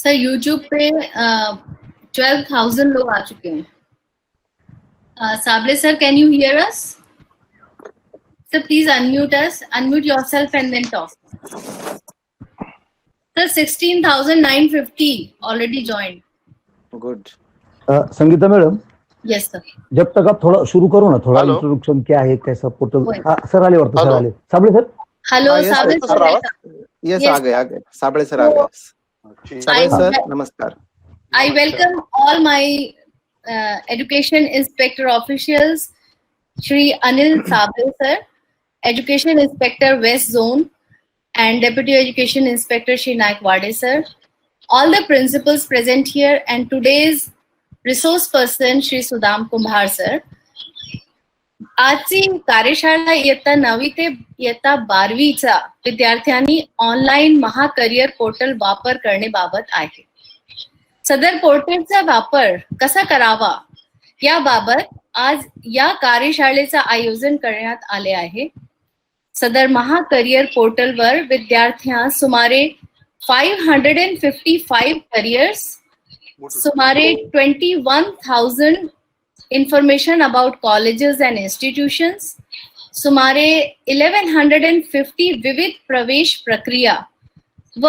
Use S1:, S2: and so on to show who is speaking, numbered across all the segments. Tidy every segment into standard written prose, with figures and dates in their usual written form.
S1: Sir YouTube पे 12,000 लोग आ चुके हैं। Sabale sir, can you hear us? Sir please unmute us, unmute yourself and then talk. Sir 16,950 already joined.
S2: Good.
S3: Sangeeta madam,
S1: yes sir.
S3: जब तक आप थोड़ा शुरू करो ना, थोड़ा
S4: हेलो।
S3: इंट्रोडक्शन क्या है, कैसा पोर्टल।
S1: वही।
S3: हाँ सर, आले वाटतं, सर
S4: हेलो।
S3: आले. Sable sir.
S1: Hello
S2: yes,
S1: Sable
S4: sir.
S1: Sir.
S2: Yes,
S1: Yes,
S2: आ गए साबळे सर आ गए. साबळे
S1: I-
S2: सर नमस्कार.
S1: I welcome all my education inspector officials, Shri Anil Sable sir, Education Inspector West Zone, and Deputy Education Inspector Shri Naikwade sir, all the principals present here, and today's resource person Shri Sudham Kumbhar sir. आजची कार्यशाळा इयत्ता 9वी ते इयत्ता 12वीचा विद्यार्थ्यांनी online महाकरियर portal वापर करण्याबाबत आहे. सदर पोर्टलचा वापर कसा करावा याबाबत आज या कार्यशाळेचं आयोजन करण्यात आले आहे. सदर महाकरियर पोर्टलवर विद्यार्थ्यांना सुमारे 555 करियर्स, सुमारे 21,000 information about colleges and institutions, सुमारे 1150 विविध प्रवेश प्रक्रिया व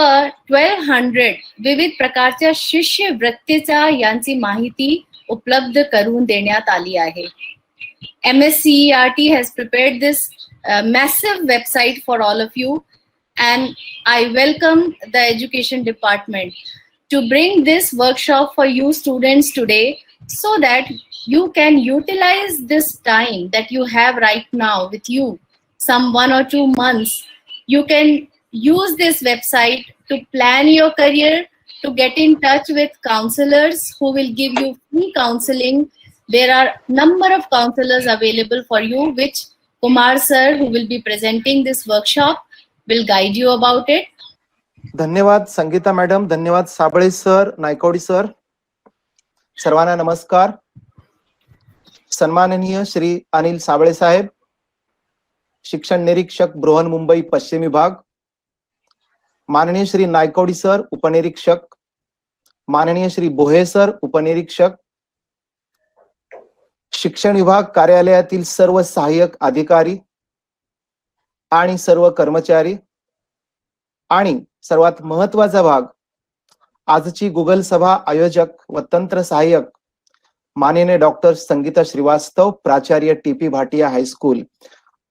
S1: 1200 विविध प्रकारच्या शिष्यवृत्तीच्या यांची माहिती उपलब्ध करून देण्यात आली आहे. MSCERT has prepared this massive website for all of you, and I welcome the education department to bring this workshop for you students today, so that you can utilize this time that you have right now with you, some 1 or 2 months. You can use this website to plan your career, to get in touch with counselors who will give you free counseling. There are number of counselors available for you, which Kumar sir, who will be presenting this workshop, will guide you about it.
S2: धन्यवाद Sangeeta madam, धन्यवाद Sable sir, Naikwadi sir. सर्वांना नमस्कार. सन्माननीय श्री अनिल साबळे साहेब, शिक्षण निरीक्षक बृहन्मुंबई पश्चिम विभाग, माननीय Shri Naikwadi sir उपनिरीक्षक, माननीय श्री बोहे सर उपनिरीक्षक, शिक्षण विभाग कार्यालयातील सर्व सहाय्यक अधिकारी आणि सर्व कर्मचारी, आणि सर्वात महत्वाचा भाग, आजची गुगल सभा आयोजक व तंत्र सहाय्यक माननीय डॉक्टर संगीता श्रीवास्तव, प्राचार्य TP भाटिया हायस्कूल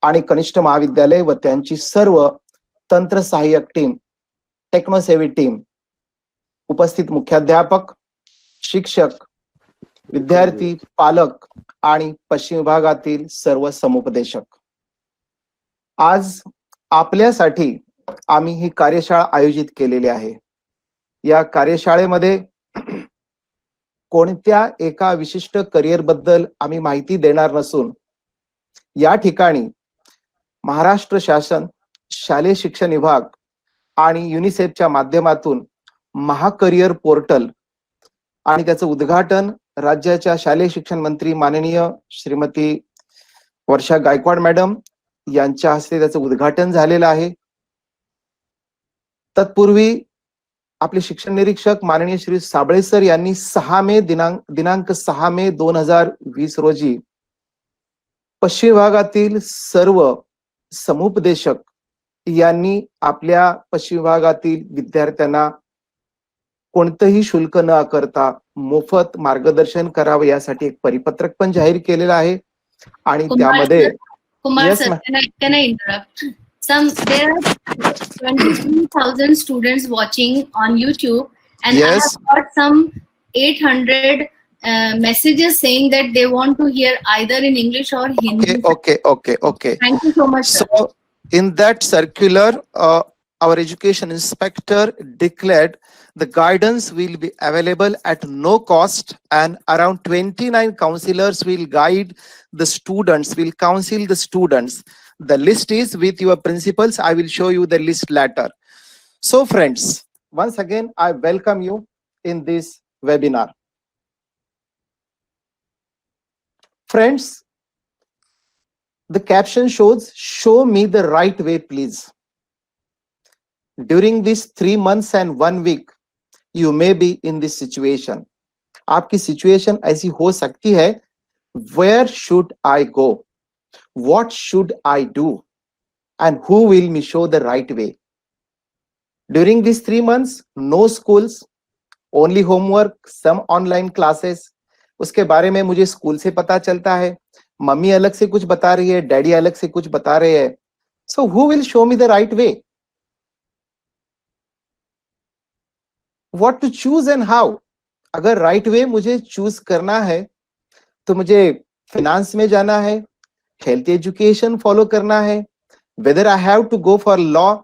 S2: आणि कनिष्ठ महाविद्यालय व त्यांची सर्व तंत्र सहाय्यक टीम, टेक्नोसेवी टीम, उपस्थित मुख्याध्यापक, शिक्षक, विद्यार्थी, पालक आणि पश्चिम विभागातील सर्व समुपदेशक. आज आपल्यासाठी आम्ही ही कार्यशाळा आयोजित केलेली आहे. या कार्यशाळेमध्ये कोणत्या एका विशिष्ट करिअर बद्दल आम्ही माहिती देणार नसून, या ठिकाणी महाराष्ट्र शासन, शालेय शिक्षण विभाग आणि युनिसेफच्या माध्यमातून महाकरिअर पोर्टल आणि त्याचं उद्घाटन राज्याच्या शालेय शिक्षण मंत्री माननीय श्रीमती वर्षा गायकवाड मॅडम यांच्या हस्ते त्याचं उद्घाटन झालेलं आहे. तत्पूर्वी आपले शिक्षण निरीक्षक माननीय श्री साबळे सर यांनी 6 मे दिनांक 6 मे 2020 रोजी पश्चिम विभागातील सर्व समुपदेशक यांनी आपल्या पश्चिम विभागातील विद्यार्थ्यांना कोणतेही शुल्क न आकारता मोफत मार्गदर्शन करावे यासाठी एक परिपत्रक पण जाहीर केलेलं आहे. आणि त्यामध्ये
S1: Kumar sir, can I interrupt? There are 23,000 students watching on YouTube, and
S2: Yes.
S1: I have got some 800 messages saying that they want to hear either in English or Hindi.
S2: Okay.
S1: Thank you so much, sir.
S2: So in that circular, our education inspector declared the guidance will be available at no cost, and around 29 counselors will guide the students, will counsel the students. The list is with your principals. I will show you the list later. So friends, once again, I welcome you in this webinar. Friends, the caption shows, "Show me the right way, please." During these 3 months and 1 week, you may be in this situation. आपकी situation ऐसी हो सकती है. Where should I go? What should I do? And who will me show the right way? During these 3 months, no schools, only homework, some online classes. उसके बारे में मुझे school से पता चलता है. मम्मी अलग से कुछ बता रही है, डैडी अलग से कुछ बता रहे हैं. So who will show me the right way? What to choose and how? अगर right way मुझे choose करना है तो मुझे finance में जाना है, health education follow करना है, whether I have to go for law,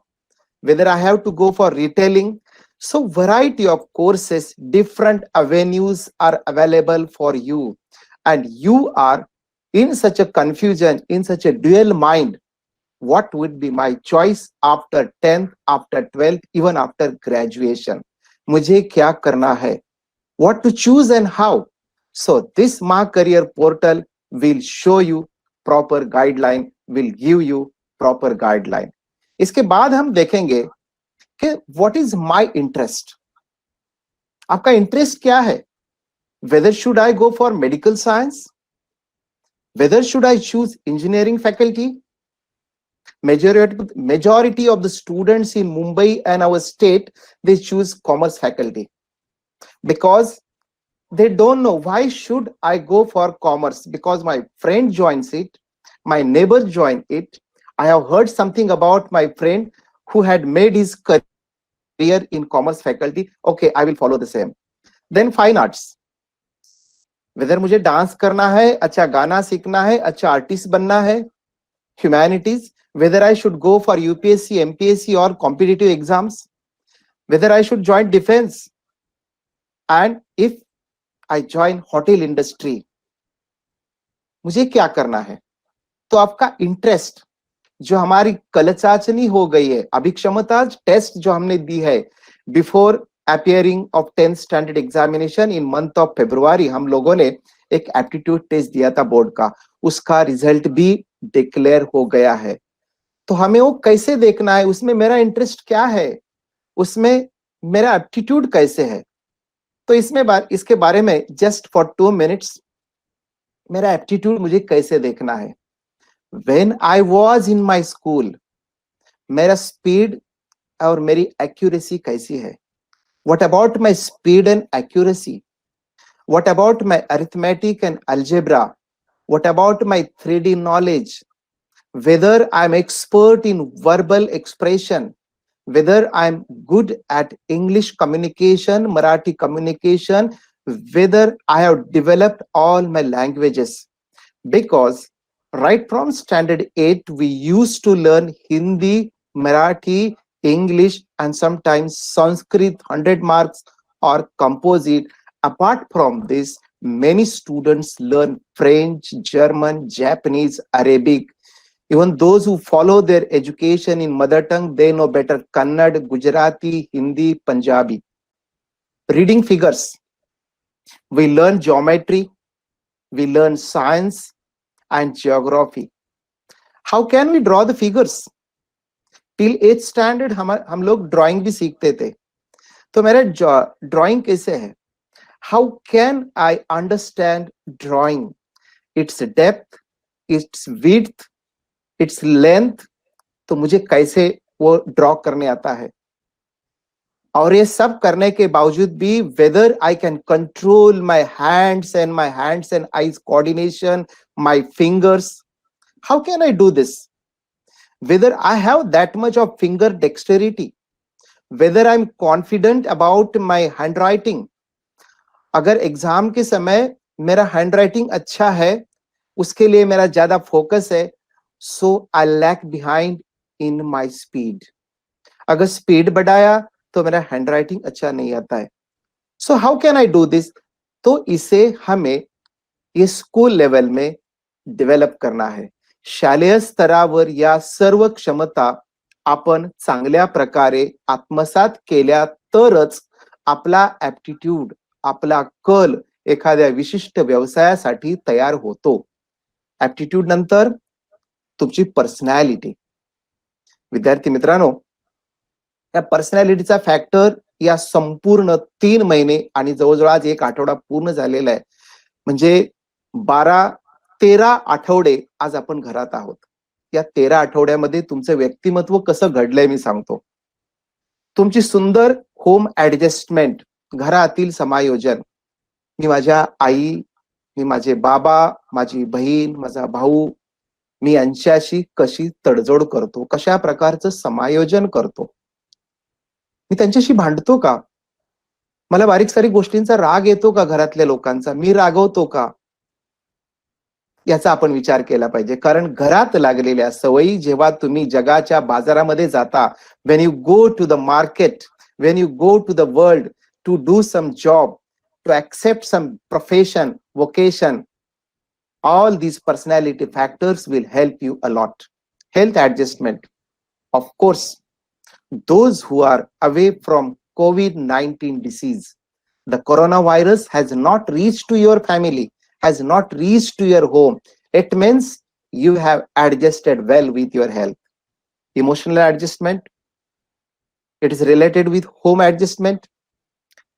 S2: whether I have to go for retailing. So variety of courses, different avenues are available for you, and you are in such a confusion, in such a dual mind. What would be my choice after 10th, after 12th, even after graduation? मुझे क्या करना है? What to choose and how? So this Maa Career Portal will show you proper guideline, will give you proper guideline. इसके बाद हम देखेंगे कि what is my interest? आपका इंटरेस्ट क्या है? Whether should I go for medical science? Whether should I choose engineering faculty? Majority of the students in Mumbai and our state, they choose commerce faculty because they don't know why should I go for commerce, because my friend joins it, my neighbor joined it. I have heard something about my friend who had made his career in commerce faculty. Okay, I will follow the same. Then fine arts. Whether मुझे dance करना है, अच्छा गाना सीखना है, अच्छा artist बनना है. Humanities. Whether I should go for UPSC, MPSC or competitive exams. Whether I should join defense. And if I join hotel industry, मुझे क्या करना है? तो आपका इंटरेस्ट, जो हमारी कलचाचनी हो गई है, अभिक्षमता टेस्ट जो हमने दी है before appearing of 10th standard examination in month of February, हम लोगों ने एक एप्टीट्यूड टेस्ट दिया था बोर्ड का, उसका रिजल्ट भी डिक्लेयर हो गया है. तो हमें वो कैसे देखना है, उसमें मेरा इंटरेस्ट क्या है, उसमें मेरा एप्टीट्यूड कैसे है. तो इसके बारे में जस्ट फॉर 2 minutes मेरा एप्टीट्यूड मुझे कैसे देखना है. When I was in my school, मेरा स्पीड और मेरी एक्यूरेसी कैसी है. What about my speed and accuracy? What about my arithmetic and algebra? What about my 3D knowledge? Whether I'm expert in verbal expression, whether I'm good at English communication, Marathi communication, whether I have developed all my languages. Because right from standard 8, we used to learn Hindi, Marathi, English, and sometimes Sanskrit 100 marks or composite. Apart from this, many students learn French, German, Japanese, Arabic. Even those who follow their education in mother tongue, they know better Kannada, Gujarati, Hindi, Punjabi. Reading figures. We learn geometry, we learn science and geography. How can we draw the figures? Till 8th standard हम लोग drawing भी सीखते थे. तो मेरा drawing कैसे है? How can I understand drawing? Its depth, its width, its length. तो मुझे कैसे वो ड्रॉ करने आता है. और ये सब करने के बावजूद भी whether I can control my hands and eyes coordination, my fingers. How can I do this? Whether I have that much of finger dexterity, whether I'm confident about my handwriting. अगर एग्जाम के समय मेरा handwriting अच्छा है, उसके लिए मेरा ज्यादा फोकस है, so I lag behind in my speed. अगर स्पीड बढ़ाया तो मेरा हैंडराइटिंग अच्छा नहीं आता है. So how can I do this? तो इसे हमें ये स्कूल लेवल में डेव्हलप करना है. शालेय स्तरावर या सर्व क्षमता आपण चांगल्या प्रकारे आत्मसात केल्या तरच आपला ऍप्टिट्यूड, आपला कल एखाद्या विशिष्ट व्यवसायासाठी तयार होतो. ऍप्टिट्यूड नंतर तुमची पर्सनॅलिटी. विद्यार्थी मित्रांनो, या पर्सनॅलिटीचा फॅक्टर या संपूर्ण 3 महिने आणि जवळजवळ आज 1 आठवडा पूर्ण झालेला आहे. म्हणजे 12-13 आठवडे आज आपण घरात आहोत. या 13 आठवड्यामध्ये तुमचं व्यक्तिमत्व कसं घडलंय मी सांगतो. तुमची सुंदर होम ऍडजस्टमेंट, घरातील समायोजन. मी माझ्या आई, मी माझे बाबा, माझी बहीण, माझा भाऊ, मी यांच्याशी कशी तडजोड करतो, कशा प्रकारचं समायोजन करतो. मी त्यांच्याशी भांडतो का? मला बारीक सारीक गोष्टींचा राग येतो का घरातल्या लोकांचा? मी रागवतो का? याचा आपण विचार केला पाहिजे. कारण घरात लागलेल्या सवयी जेव्हा तुम्ही जगाच्या बाजारामध्ये जाता, when you go to the market, when you go to the world to do some job, to accept some profession, vocation, all these personality factors will help you a lot. Health adjustment. Of course, those who are away from COVID-19 disease, the coronavirus has not reached to your family, has not reached to your home. It means you have adjusted well with your health. Emotional adjustment, it is related with home adjustment.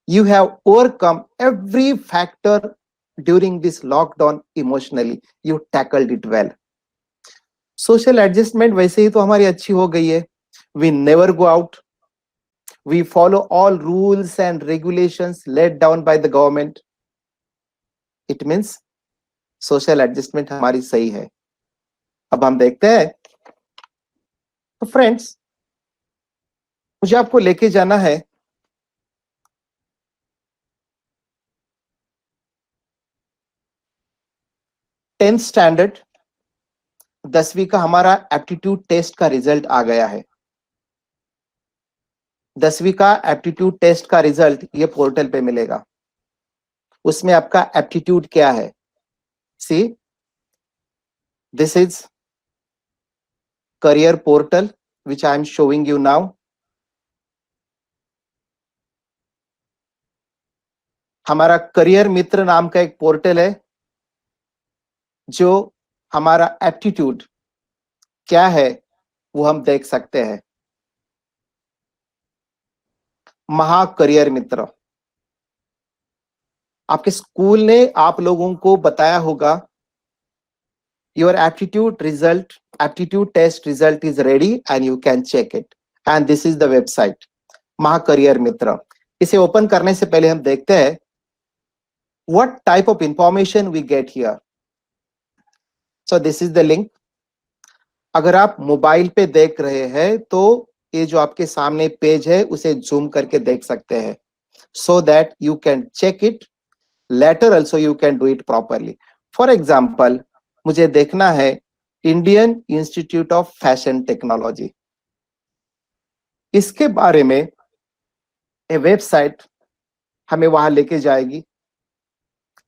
S2: You have overcome every factor during this lockdown emotionally. You tackled it well. Social adjustment वैसे ही तो हमारी अच्छी हो गई है. We never go out. We follow all rules and regulations laid down by the government. It means social adjustment हमारी सही है. अब हम देखते हैं. तो फ्रेंड्स, मुझे आपको लेके जाना है टेंथ स्टैंडर्ड 10वीं का हमारा एप्टीट्यूड टेस्ट का रिजल्ट आ गया है. 10वीं का एप्टीट्यूड टेस्ट का रिजल्ट ये पोर्टल पे मिलेगा. उसमें आपका एप्टीट्यूड क्या है? See, this is career portal which I am showing you now. हमारा करियर मित्र नाम का एक पोर्टल है जो हमारा एप्टीट्यूड क्या है वो हम देख सकते हैं. महा करियर मित्र, आपके स्कूल ने आप लोगों को बताया होगा your aptitude result, aptitude test result is ready and you can check it. And this is the website Maha Career Mitra. इसे ओपन करने से पहले हम देखते हैं what type of information we get here. So this is the link. अगर आप mobile पे देख रहे हैं तो ये जो आपके सामने पेज है उसे जूम करके देख सकते हैं, so that you can check it later. Also you can do it properly. For example, मुझे देखना है Indian institute of Fashion Technology. इसके बारे में ये वेबसाइट हमें वहां लेके जाएगी.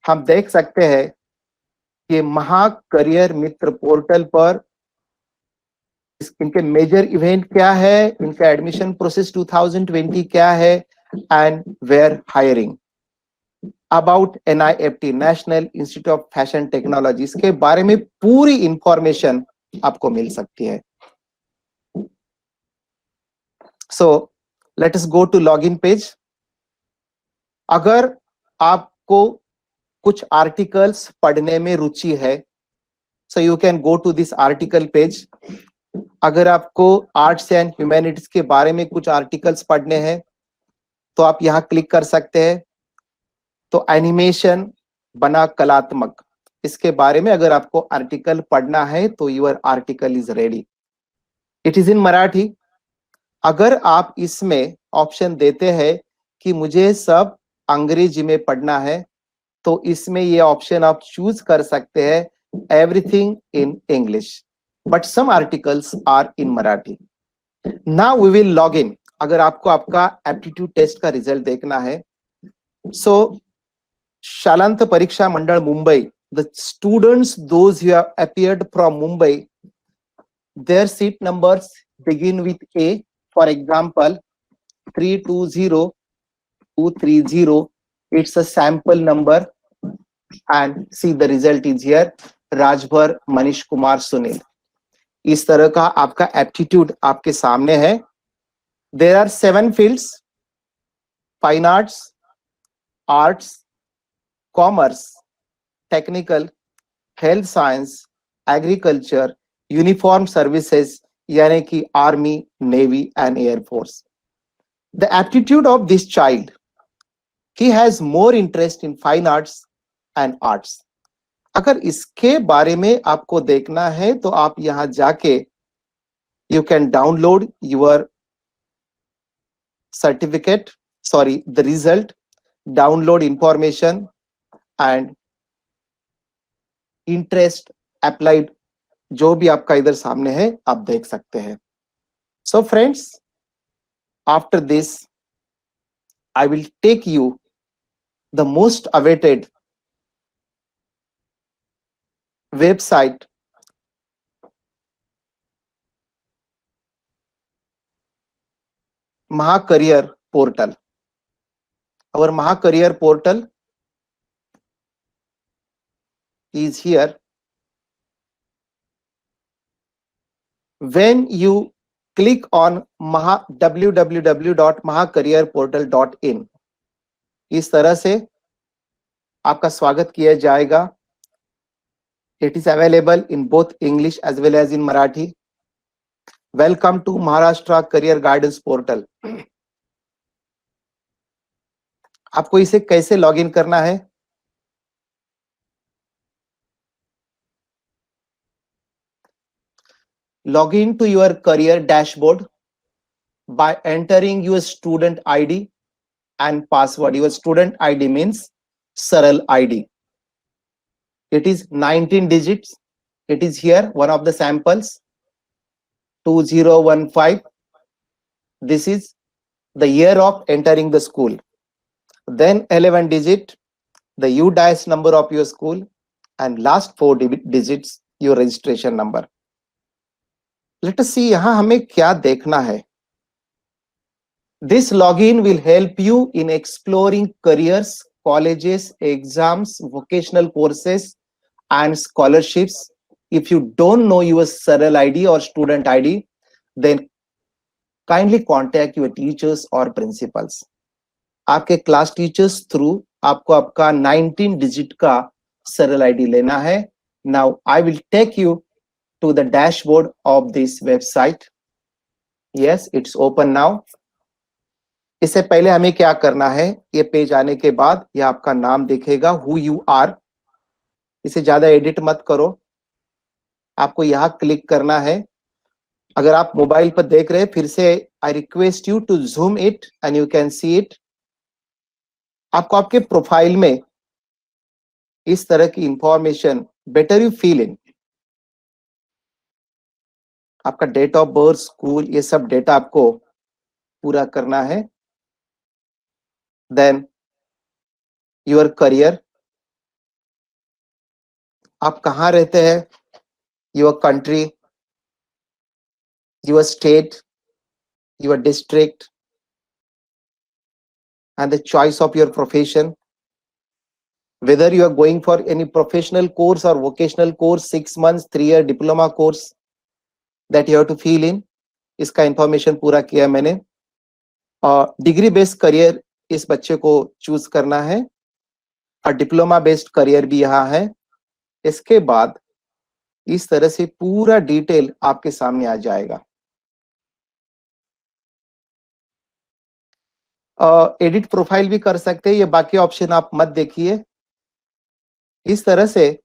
S2: हम देख सकते हैं कि महा करियर मित्र पोर्टल पर इनके मेजर इवेंट क्या है, इनका एडमिशन प्रोसेस 2020 क्या है, and where hiring. About NIFT, National Institute of Fashion Technology, इसके बारे में पूरी इंफॉर्मेशन आपको मिल सकती है. So let us go to login page. अगर आपको कुछ आर्टिकल्स पढ़ने में रुचि है, so you can go to this article page. अगर आपको आर्ट्स एंड ह्यूमैनिटीज के बारे में कुछ आर्टिकल्स पढ़ने हैं तो आप यहाँ क्लिक कर सकते हैं. तो एनिमेशन बना कलात्मक, इसके बारे में अगर आपको आर्टिकल पढ़ना है तो your article is ready. It is इन मराठी. अगर आप इसमें ऑप्शन देते हैं कि मुझे सब अंग्रेजी में पढ़ना है तो इसमें ये ऑप्शन आप चूज कर सकते हैं, everything in English, but some articles are in Marathi. Now we will log in. अगर आपको आपका एप्टीट्यूड टेस्ट का रिजल्ट देखना है, so शालांत परीक्षा मंडल Mumbai, the students those who have appeared from Mumbai, their seat numbers begin with A. For example, 320230. It's a sample number and see the result is here. Rajbhar Manish Kumar Sunil. इस तरह का आपका एप्टीट्यूड आपके सामने है. There are 7 fields. fine arts, arts, commerce, technical, health science, agriculture, uniform services, यानी कि army, navy and air force. The aptitude of this child, he has more interest in fine arts and arts. अगर इसके बारे में आपको देखना है तो आप यहां जाके you can download your certificate, the result, download information and interest applied, जो भी आपका इधर सामने है आप देख सकते हैं. So friends, after this I will take you the most awaited website, MahaCareer portal. Our MahaCareer portal is here. When you click on www.mahacareerportal.in, इस तरह से आपका स्वागत किया जाएगा. It is available in both English as well as in Marathi. Welcome to Maharashtra Career Guidance Portal. आपको इसे कैसे लॉगिन करना है? Log in to your career dashboard by entering your student ID and password. Your student ID means Saral ID. It is 19 digits. It is here, one of the samples, 2015. This is the year of entering the school. Then 11 digit, the UDIS number of your school, and last 4 digits, your registration number. Let us see यहाँ हमें क्या देखना है. This login will help you in exploring careers, colleges, exams, vocational courses, and scholarships. If you don't know your Saral ID or student ID, then kindly contact your teachers or principals. आपके class teachers through आपको आपका 19 डिजिट का Saral ID लेना है. Now I will take you to the dashboard of this website. Yes, it's open now. इससे पहले हमें क्या करना है, ये पेज आने के बाद ये आपका नाम दिखेगा, हु यू आर. इसे ज्यादा एडिट मत करो, आपको यहाँ क्लिक करना है. अगर आप मोबाइल पर देख रहे हैं, फिर से I request you to zoom it and you can see it. आपको आपके प्रोफाइल में इस तरह की information better you feel in. आपका डेट ऑफ बर्थ, स्कूल, ये सब डेटा आपको पूरा करना है. देन योर करियर, आप कहाँ रहते हैं, your country, your state, your district, and the choice of your profession, whether you are going for any professional course or vocational course, 6 months, 3-year diploma course that you have to fill in. इसका information पूरा किया मैंने. और degree based career इस बच्चे को choose करना है, और डिप्लोमा बेस्ड करियर भी यहाँ है. इसके बाद इस तरह से पूरा डिटेल आपके सामने आ जाएगा. एडिट प्रोफाइल भी कर सकते हैं, ये बाकी ऑप्शन आप मत देखिए. इस तरह से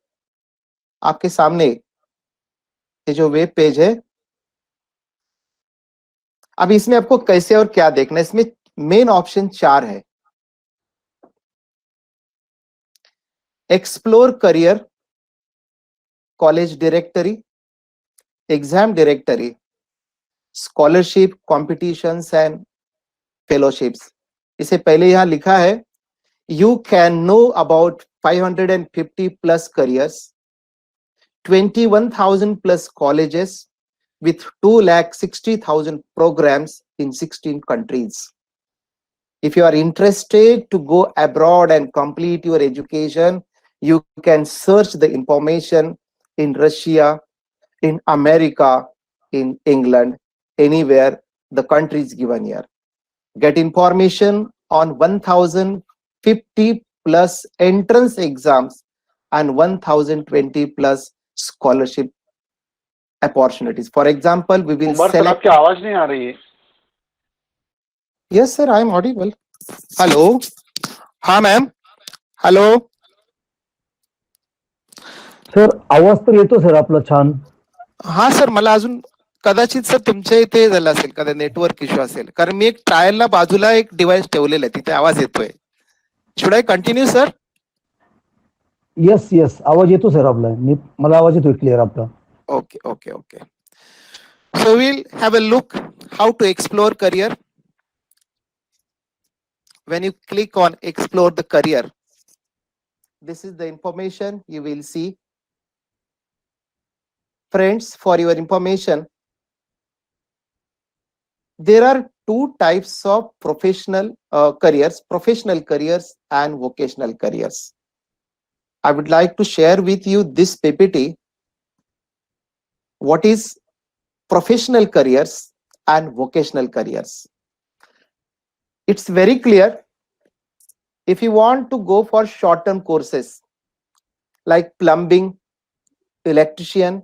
S2: आपके सामने ये जो वेब पेज है, अब इसमें आपको कैसे और क्या देखना है. इसमें मेन ऑप्शन 4 है. Explore career, college directory, exam directory, scholarship, competitions and fellowships. इसे पहले यहां लिखा है, you can know about 550 plus careers, 21,000 plus colleges with 260,000 programs in 16 countries. If you are interested to go abroad and complete your education, you can search the information in Russia, in America, in England, anywhere the country is given here. Get information on 1050 plus entrance exams and 1020 plus scholarship opportunities. For example, we will
S4: Umar sir
S2: select.
S4: आपकी आवाज नहीं आ रही है.
S2: Yes, sir, I am audible. Hello. हाँ ma'am. Hello.
S3: Sir आवाज तर येतो sir आपला छान.
S2: हा सर, मला अजून कदाचित सर तुमच्या इथे झालं असेल, कदाचित नेटवर्क इश्यू असेल, कारण मी एक ट्रायलला बाजूला एक डिव्हाइस ठेवलेलं आहे, तिथे आवाज येतोय. Should I continue sir?
S3: Yes yes आवाज येतो सर आपला. मला आवाज येतोय क्लिअर आपला.
S2: Okay, okay, okay. So we'll have a look how to explore career. When you click on explore the career, this is the information you will see. Friends, for your information, there are two types of professional careers and vocational careers. I would like to share with you this PPT. What is professional careers and vocational careers? It's very clear. If you want to go for short-term courses like plumbing, electrician,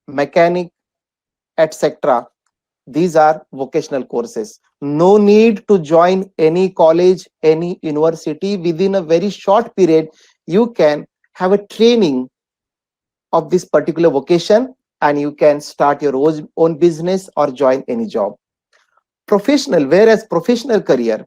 S2: mechanic, etc., these are vocational courses. No need to join any college, any university. Within a very short period, you can have a training of this particular vocation and you can start your own business or join any job. Professional, whereas professional career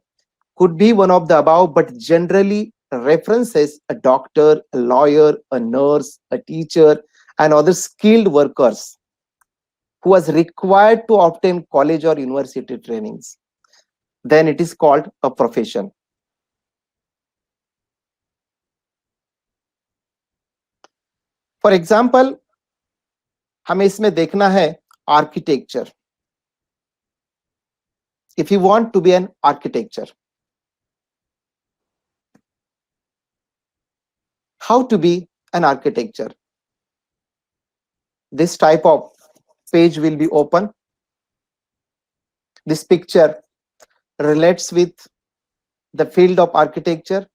S2: could be one of the above, but generally references a doctor, a lawyer, a nurse, a teacher, and other skilled workers who was required to obtain college or university trainings. Then it is called a profession. For example, हमें इसमें देखना है architecture. If you want to be an architecture, how to be an architecture? This type of page will be open. This picture relates with the field of architecture.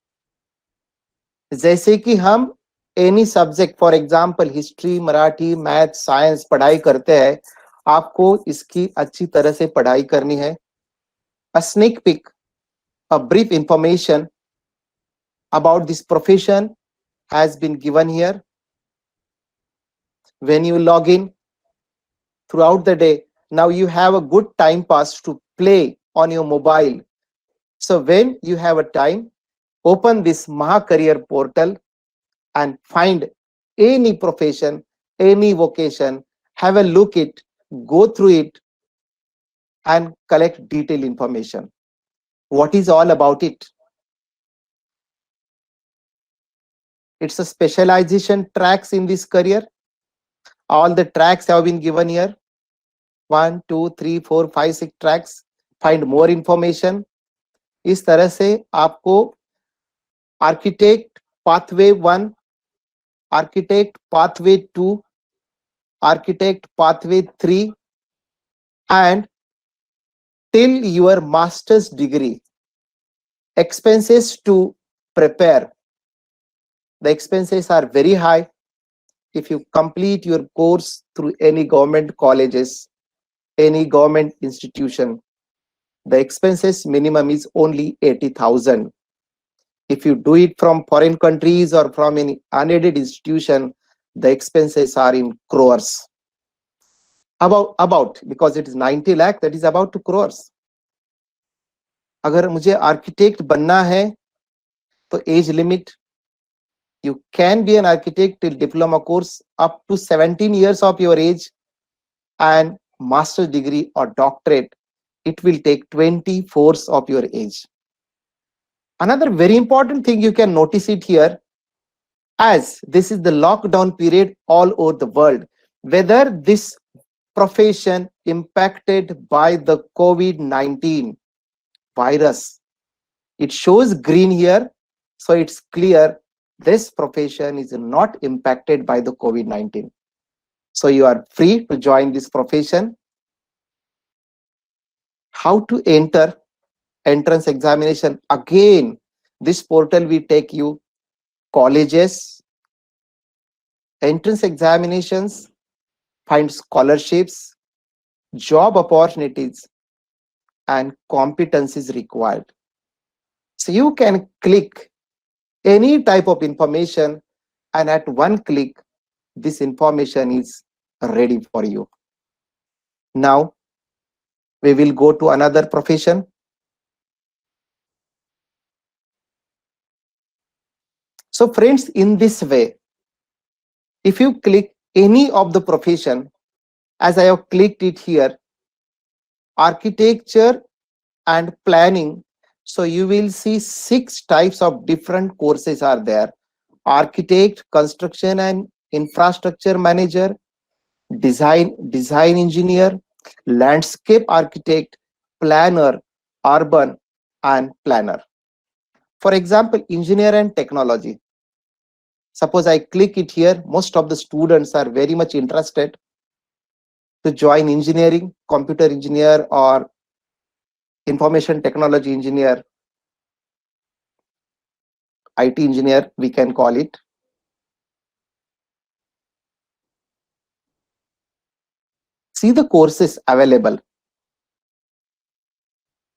S2: जैसे कि हम any subject, for example history, Marathi, math, science पढ़ाई करते हैं, आपको इसकी अच्छी तरह से पढ़ाई करनी है. A sneak peek, a brief information about this profession has been given here. When you log in throughout the day, now you have a good time pass to play on your mobile. So when you have a time, open this MahaCareer portal and find any profession, any vocation, have a look at it, go through it and collect detailed information. What is all about it? It's a specialization tracks in this career. All the tracks have been given here. 1, 2, 3, 4, 5, 6 tracks. Find more information. इस तरह से आपको architect pathway 1, architect pathway 2, architect pathway 3 and till your master's degree. Expenses to prepare. The expenses are very high. If you complete your course through any government colleges, any government institution, the expenses minimum is only 80,000. If you do it from foreign countries or from any unaided institution, the expenses are in crores. About because it is 90 lakh, that is about 2 crores. अगर मुझे architect बनना है तो age limit, you can be an architect till diploma course up to 17 years of your age, and master's degree or doctorate, it will take 24 of your age. Another very important thing you can notice it here, as this is the lockdown period all over the world, whether this profession impacted by the COVID-19 virus. It shows green here, so it's clear this profession is not impacted by the COVID-19. So you are free to join this profession. How to enter entrance examination. Again, this portal will take you colleges, entrance examinations, find scholarships, job opportunities, and competencies required. So you can click any type of information, and at one click, this information is ready for you. Now, we will go to another profession. So friends, in this way, if you click any of the profession, as I have clicked it here, architecture and planning, so you will see 6 types of different courses are there: architect, construction and infrastructure manager, design engineer, landscape architect, planner, urban and planner. For example, engineer and technology. Suppose I click it here, most of the students are very much interested to join engineering, computer engineer or information technology engineer, IT engineer, we can call it. See the courses available.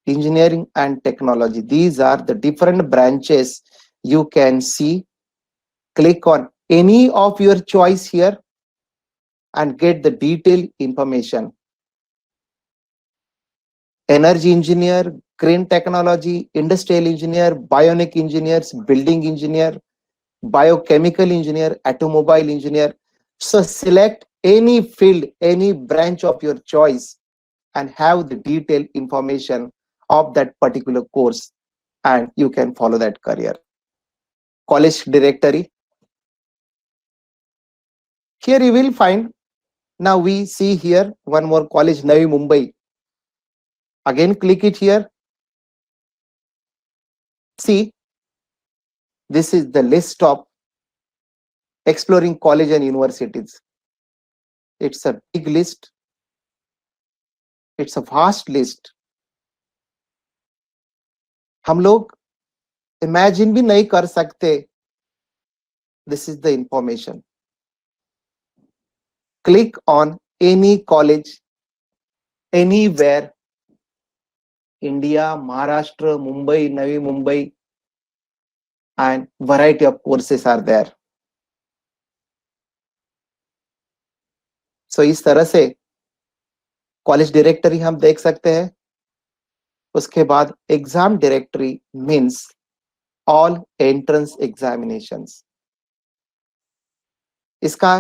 S2: Engineering and technology. These are the different branches you can see. Click on any of your choice here and get the detailed information. Energy engineer, green technology, industrial engineer, bionic engineers, building engineer, biochemical engineer, automobile engineer. So select any field, any branch of your choice and have the detailed information of that particular course, and you can follow that career. College directory. Here you will find, now we see here one more college, Navi Mumbai. Again, click it here. See, this is the list of exploring college and universities. It's a big list. It's a vast list. हम लोग imagine भी नहीं कर सकते. This is the information. Click on any college, anywhere, India, Maharashtra, Mumbai, Navi Mumbai, and variety of courses are there. So इस तरह से college directory हम देख सकते हैं. उसके बाद exam directory means all entrance examinations. इसका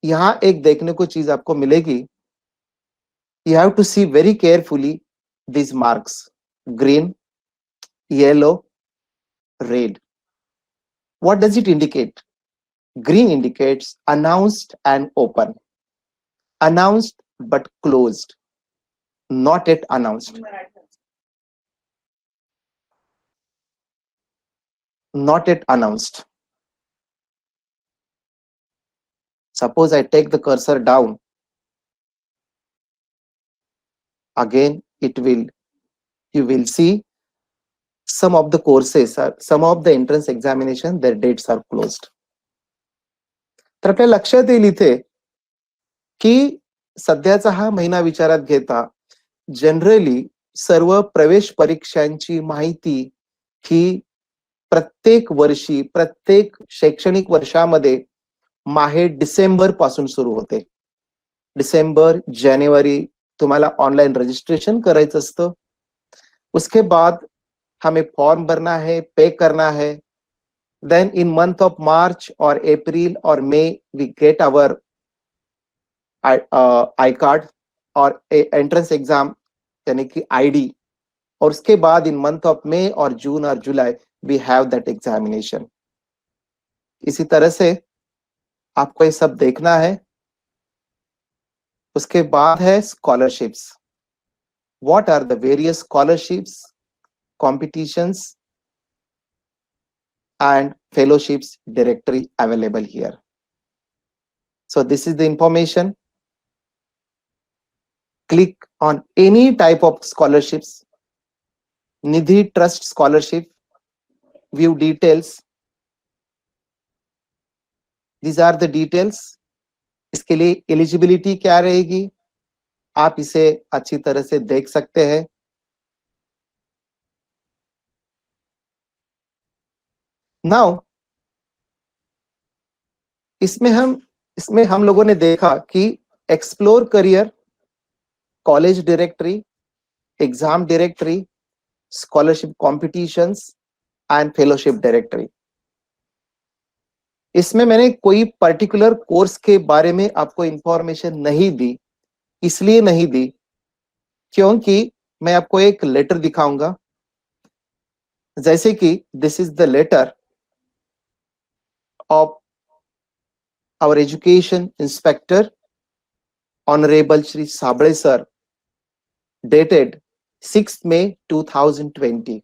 S2: यहां एक देखने को चीज आपको मिलेगी. You have to see very carefully these marks: green, yellow, red. What does it indicate? Green indicates announced and open. Announced but closed, not yet announced. Not yet announced. Suppose I take the cursor down. Again, you will see some of the courses, some of the entrance examination, their dates are closed. तर आपल्या लक्षात येईल इथे की सध्याचा हा महिना विचारात घेता जनरली सर्व प्रवेश परीक्षांची माहिती ही प्रत्येक वर्षी, प्रत्येक शैक्षणिक वर्षामध्ये माहे डिसेंबर पासून सुरू होते. डिसेंबर, जानेवारी तुम्हाला ऑनलाइन रजिस्ट्रेशन करायचं असतं. उसके बाद हमें फॉर्म भरना है, पे करना है. Then in month of March or April or May, we get our I-card और entrance exam यानी कि ID. और उसके बाद in month of May or June or July, we have that examination. इसी तरह से आपको ये सब देखना है. उसके बाद है scholarships. What are the various scholarships, competitions and fellowships directory available here. So this is the information. Click on any type of scholarships. Nidhi trust scholarship, view details, these are the details. इसके लिए eligibility क्या रहेगी, आप इसे अच्छी तरह से देख सकते हैं। नाउ इसमें हम लोगों ने देखा कि explore career, college directory, exam directory, scholarship competitions and fellowship directory. इसमें मैंने कोई पर्टिकुलर कोर्स के बारे में आपको इंफॉर्मेशन नहीं दी, इसलिए नहीं दी क्योंकि मैं आपको एक लेटर दिखाऊंगा, जैसे कि this is the letter of our education inspector honorable Shri Sabre sir, dated 6th May 2020.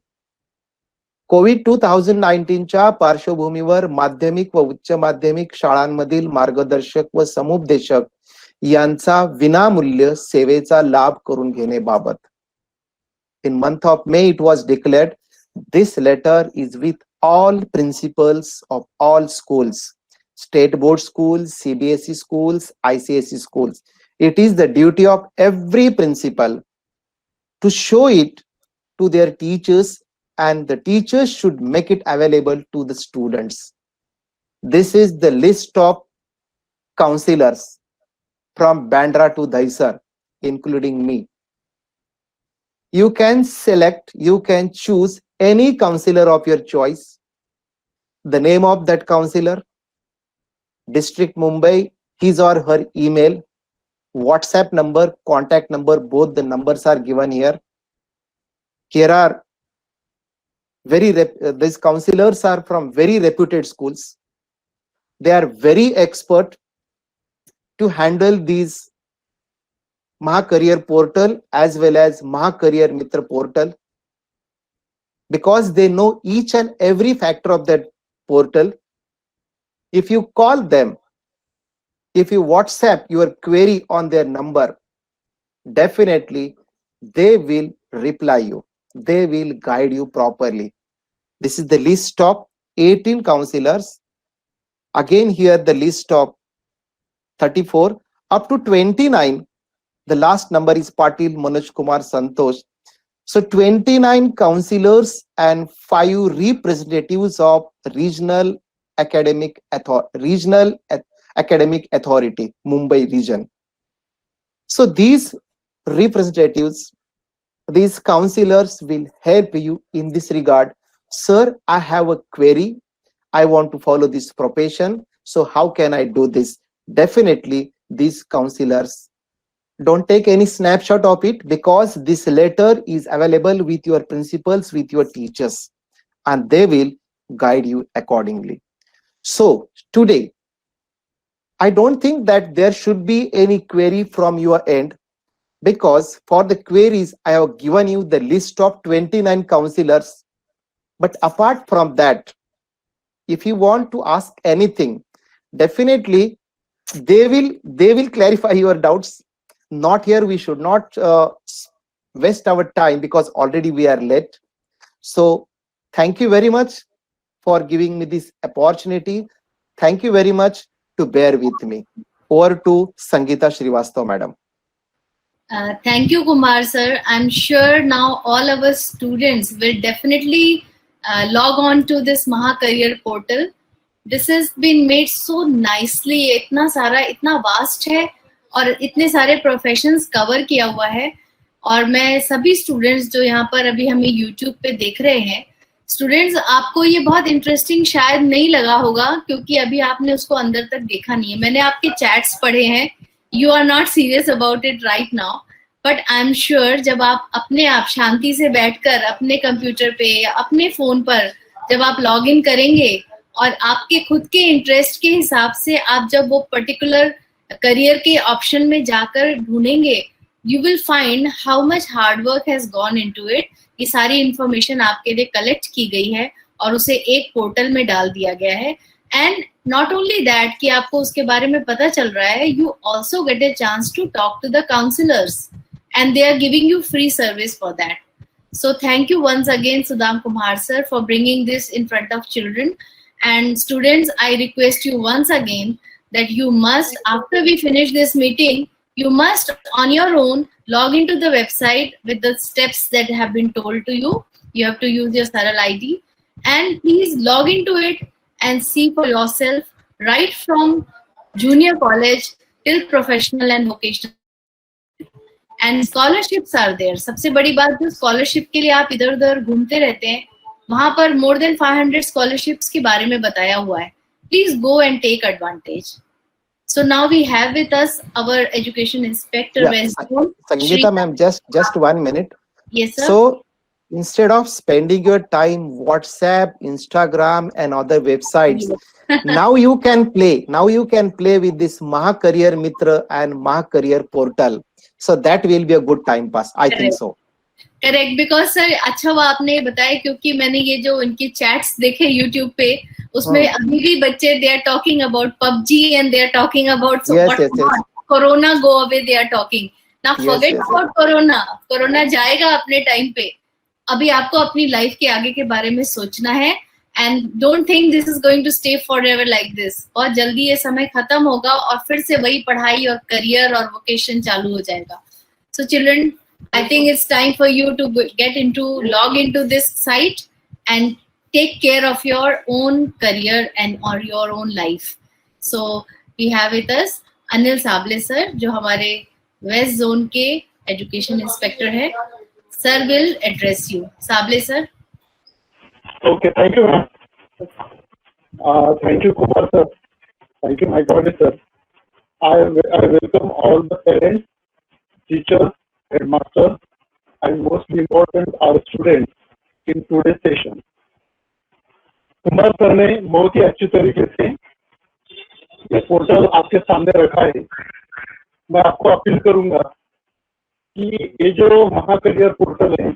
S2: Covid 2019 च्या पार्श्वभूमीवर माध्यमिक व उच्च माध्यमिक शाळांमधील मार्गदर्शक व समुपदेशक यांचा विनामूल्य सेवेचा लाभ करून घेण्याबाबत. In month of May it was declared this letter is with all principals of all schools, state board schools, CBSE schools, ICSE schools. It is the duty of every principal to show it to their teachers, and the teachers should make it available to the students. This is the list of counselors from Bandra to Dahisar, including me. You can select, you can choose any counselor of your choice, the name of that counselor, District Mumbai, his or her email, WhatsApp number, contact number, both the numbers are given here. Here are these counselors are from very reputed schools. They are very expert to handle these Mahacareer portal as well as Mahacareer Mitra portal, because they know each and every factor of that portal. If you call them, if you WhatsApp your query on their number, definitely they will reply you. They will guide you properly. This is the list of 18 counselors. Again, here the list of 34 up to 29. The last number is Patil Manoj Kumar Santosh. So 29 counselors and 5 representatives of regional academic authority, Mumbai region. So these representatives, these counselors will help you in this regard. Sir, I have a query. I want to follow this profession. So how can I do this? Definitely these counselors, don't take any snapshot of it, because this letter is available with your principals, with your teachers, and they will guide you accordingly. So today, I don't think that there should be any query from your end, because for the queries, I have given you the list of 29 counselors. But apart from that, if you want to ask anything, definitely they will clarify your doubts. Not here, we should not waste our time, because already we are late. So thank you very much for giving me this opportunity. Thank you very much to bear with me. Over to Sangeeta Srivastava, madam.
S1: Thank you, Kumar sir. I'm sure now all our students will definitely log on to this Mahacareer portal. This has been made so nicely. इतना सारा, इतना vast है और इतने सारे professions cover किया हुआ है. और मैं सभी स्टूडेंट्स जो यहाँ पर अभी हमें यूट्यूब पे देख रहे हैं, स्टूडेंट्स आपको ये बहुत इंटरेस्टिंग शायद नहीं लगा होगा, क्योंकि अभी आपने उसको अंदर तक देखा नहीं है. मैंने आपके चैट्स पढ़े हैं. You are not serious about it right now, but I am sure जब आप अपने आप शांति से बैठकर अपने कंप्यूटर पे या अपने फोन पर जब आप लॉग इन करेंगे और आपके खुद के इंटरेस्ट के हिसाब से आप जब वो पर्टिकुलर करियर के ऑप्शन में जाकर ढूंढेंगे, you will find how much hard work has gone into it. ये सारी इंफॉर्मेशन आपके लिए कलेक्ट की गई है और उसे एक पोर्टल में डाल दिया गया है. एंड नॉट ओनली दैट कि आपको उसके बारे में पता चल रहा है, you also get a chance to talk to the counsellors and they are giving you free service for that. So thank you once again, Sudham Kumar sir, for bringing this in front of children. And students, I request you once again that you must, after we finish this meeting, you must on your own log into the website with the steps that have been told to you. You have to use your Saral ID, and please log into it and see for yourself right from junior college till professional and vocational. And scholarships are there. सबसे बड़ी बात, जो scholarship के लिए आप इधर उधर घूमते रहते हैं, वहां पर मोर देन 500 स्कॉलरशिप्स के बारे में बताया हुआ है. Please go and take advantage. So now we have with us our education inspector,
S2: Sangeeta ma'am, just 1 minute.
S1: Yes sir.
S2: So instead of spending your time WhatsApp, Instagram and other websites, now you can play with this Maha Career Mitra and Maha Career Portal. So that will be a good time pass, I think so.
S1: Correct, because sir अच्छा वो आपने बताया, क्योंकि मैंने ये जो उनकी chats देखे यूट्यूब पे, उसमें अभी भी बच्चे they are talking about PUBG and they are talking about corona go away, they are talking now. Forget about corona. Corona जाएगा अपने टाइम पे. अभी आपको अपनी लाइफ के आगे के बारे में सोचना है. And don't think this is going to stay forever like this. बहुत जल्दी ये समय खत्म होगा और फिर से वही पढ़ाई और करियर और वोकेशन चालू हो जाएगा. So children, I think it's time for you to log into this site and take care of your own career and or your own life. So we have with us Anil Sable sir, जो हमारे West Zone के Education Inspector है. Sir will address you. Sable sir.
S4: Okay, thank you ma'am. Thank you Kumar sir. Thank you my colleague sir. I welcome all the parents, teachers, headmaster, and most important our students in today's session. Kumar sir ने बहुत ही अच्छी तरीके से ये portal आपके सामने रखा है. मैं आपको अपील करूंगा कि ये जो महा करियर पोर्टल है,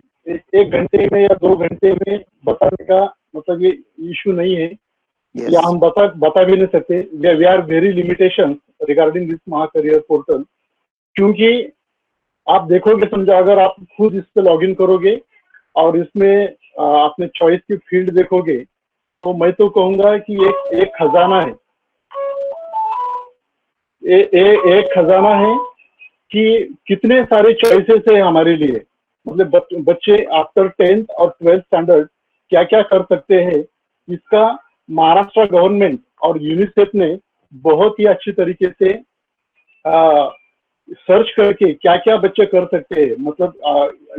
S4: 1 घंटे में या 2 घंटे में बताने का मतलब ये इशू नहीं है.
S2: Yes.
S4: या हम बता भी नहीं सकते. We are very limitation regarding this Maha career portal. क्योंकि आप देखोगे, समझो अगर आप खुद इस पे लॉगिन करोगे और इसमें अपने चॉइस की फील्ड देखोगे, तो मैं तो कहूंगा कि एक खजाना है. एक खजाना है कि कितने सारे चॉइसेस है हमारे लिए. मतलब बच्चे आफ्टर 10th और 12th स्टैंडर्ड क्या क्या कर सकते हैं, इसका महाराष्ट्र गवर्नमेंट और यूनिसेफ ने बहुत ही अच्छी तरीके से सर्च करके क्या क्या बच्चे कर सकते हैं, मतलब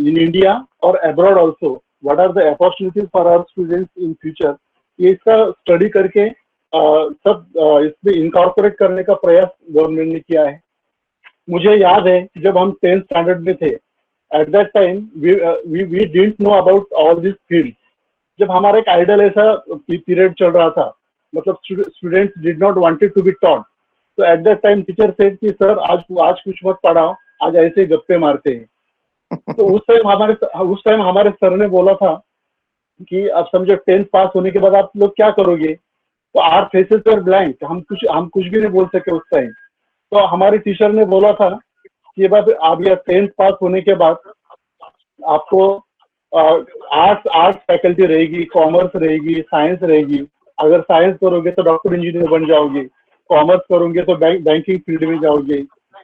S4: इन इंडिया और abroad also, what are the opportunities for our students in future, ये इसका स्टडी करके सब इसमें इनकॉर्पोरेट करने का प्रयास गवर्नमेंट ने किया है. मुझे याद है जब हम 10th स्टैंडर्ड में थे, at that time we didn't know about all this field. जब हमारा एक आइडल ऐसा पीरियड चल रहा था, मतलब students did not wanted to be taught. तो at that time teacher said कि सर आज कुछ मत पढ़ाओ, आज ऐसे गप्पे मारते हैं. तो उस टाइम हमारे सर ने बोला था कि अब समझो 10th पास होने के बाद आप लोग क्या करोगे. तो आवर फेसेस वर ब्लैंक. हम कुछ भी नहीं बोल सके उस टाइम. तो हमारे टीचर ने बोला था कि बात आप ये 10th पास होने के बाद आपको आर्ट्स फैकल्टी रहेगी, कॉमर्स रहेगी, साइंस रहेगी. अगर साइंस करोगे तो डॉक्टर इंजीनियर बन जाओगे, कॉमर्स करोगे तो बैंकिंग फील्ड में जाओगे.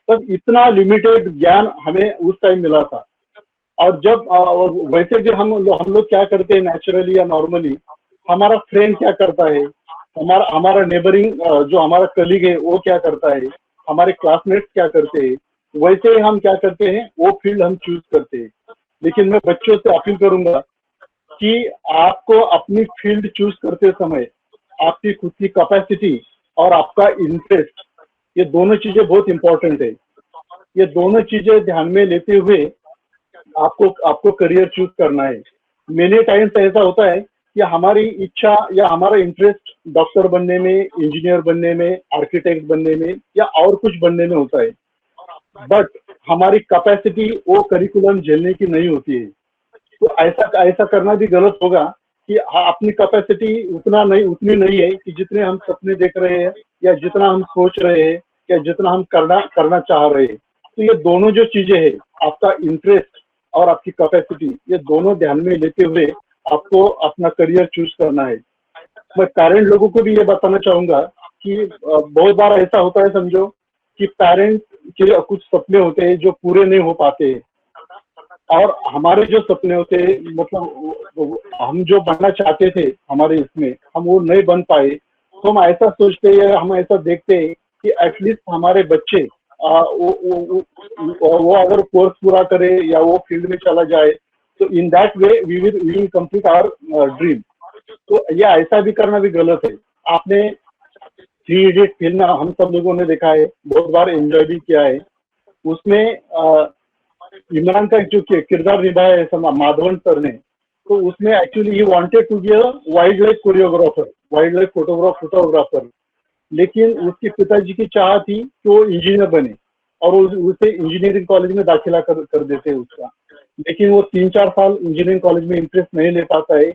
S4: तब इतना लिमिटेड ज्ञान हमें उस टाइम मिला था. और जब वैसे जो हम लोग क्या करते हैं नेचुरली या नॉर्मली, हमारा फ्रेंड क्या करता है, हमारा नेबरिंग जो हमारा कलीग है वो क्या करता है, हमारे क्लासमेट्स क्या करते हैं, वैसे ही हम क्या करते हैं वो फील्ड हम चूज करते हैं. लेकिन मैं बच्चों से अपील करूंगा कि आपको अपनी फील्ड चूज करते समय आपकी खुद की कैपेसिटी और आपका इंटरेस्ट, ये दोनों चीजें बहुत इंपॉर्टेंट है. ये दोनों चीजें ध्यान में लेते हुए आपको करियर चूज करना है. मेनी टाइम्स ऐसा होता है कि हमारी इच्छा या हमारा इंटरेस्ट डॉक्टर बनने में, इंजीनियर बनने में, आर्किटेक्ट बनने में या और कुछ बनने में होता है, बट हमारी कैपेसिटी वो करिकुलम झेलने की नहीं होती है. तो ऐसा करना भी गलत होगा कि अपनी कैपेसिटी उतनी नहीं है कि जितने हम सपने देख रहे हैं या जितना हम सोच रहे हैं या जितना हम करना चाह रहे हैं. तो ये दोनों जो चीजें हैं, आपका इंटरेस्ट और आपकी कैपेसिटी, ये दोनों ध्यान में लेते हुए आपको अपना करियर चूज करना है। मैं पेरेंट लोगों को भी ये बताना चाहूंगा कि बहुत बार ऐसा होता है समझो कि पेरेंट्स के कुछ सपने होते हैं जो पूरे नहीं हो पाते हैं, और हमारे जो सपने होते हैं, मतलब हम जो बनना चाहते थे हमारे इसमें, हम वो नहीं बन पाए, तो हम ऐसा सोचते हैं, हम ऐसा देखते हैं कि एटलीस्ट हमारे बच्चे वो अगर कोर्स पूरा करे या वो फील्ड में चला जाए, तो in that way we will complete our dream. तो ये ऐसा भी करना भी गलत है। आपने 3 इडियट फिल्म हम सब लोगों ने देखा है, बहुत बार एंजॉय भी किया है। उसमें इमरान का जो किरदार निभाया है माधवन सर ने, तो उसमें actually he wanted to be a wild life choreographer, wild life photographer, लेकिन उसके पिताजी की चाह थी कि वो इंजीनियर बने, और उसे इंजीनियरिंग कॉलेज में दाखिला कर देते हैं उसका। लेकिन वो 3-4 साल इंजीनियरिंग कॉलेज में इंटरेस्ट नहीं ले पाता है,